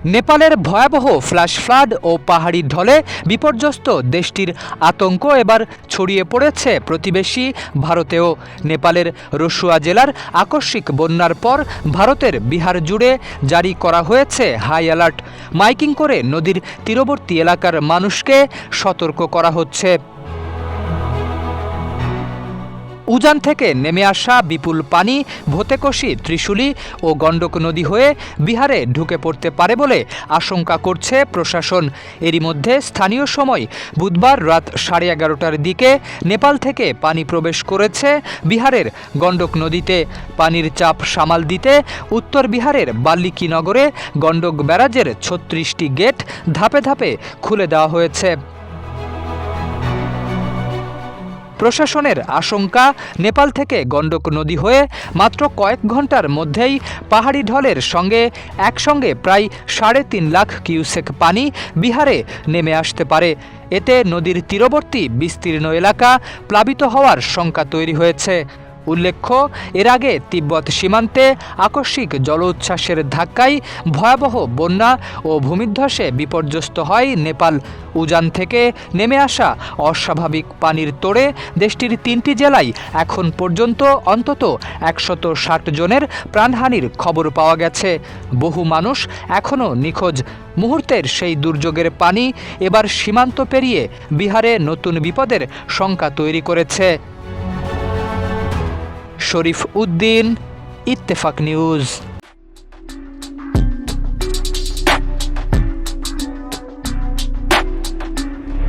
নেপালের ভয়াবহ flash flood ও পাহাড়ি ঢলে বিপর্যস্ত দেশটির আতঙ্ক এবার ছড়িয়ে পড়েছে প্রতিবেশী ভারতেও। নেপালের রসুয়া জেলার আকস্মিক বন্যার পর ভারতের বিহার জুড়ে জারি করা হয়েছে হাই অ্যালার্ট। মাইকিং করে নদীর তীরবর্তী এলাকার মানুষকে সতর্ক করা হচ্ছে। উজান থেকে নেমে আসা বিপুল পানি ভোতেকশি, ত্রিশুলি ও গণ্ডক নদী হয়ে বিহারে ঢুকে পড়তে পারে বলে আশঙ্কা করছে প্রশাসন। এরই মধ্যে স্থানীয় সময় বুধবার রাত 11:30টার দিকে নেপাল থেকে পানি প্রবেশ করেছে বিহারের গণ্ডক নদীতে। পানির চাপ সামাল দিতে উত্তর বিহারের বাল্মীকি নগরে গণ্ডক ব্যারাজের 36টি গেট ধাপে ধাপে খুলে দেওয়া হয়েছে। প্রশাসনের আশঙ্কা, নেপাল থেকে গণ্ডক নদী হয়ে মাত্র কয়েক ঘন্টার মধ্যেই পাহাড়ি ঢলের সঙ্গে একসঙ্গে প্রায় 3.5 লাখ কিউসেক পানি বিহারে নেমে আসতে পারে। এতে নদীর তীরবর্তী বিস্তীর্ণ এলাকা প্লাবিত হওয়ার শঙ্কা তৈরি হয়েছে। উল্লেখ্য, এর আগে তিব্বত সীমান্তে আকস্মিক জলোচ্ছ্বাসের ধাক্কায় ভয়াবহ বন্যা ও ভূমিধ্বসে বিপর্যস্ত হয় নেপাল। উজান থেকে নেমে আসা অস্বাভাবিক পানির তোড়ে দেশটির 3টি জেলায় এখন পর্যন্ত অন্তত 160 জনের প্রাণহানির খবর পাওয়া গেছে। বহু মানুষ এখনও নিখোঁজ। মুহূর্তের সেই দুর্যোগের পানি এবার সীমান্ত পেরিয়ে বিহারে নতুন বিপদের শঙ্কা তৈরি করেছে। শরীফ উদ্দিন, ইত্তেফাক নিউজ।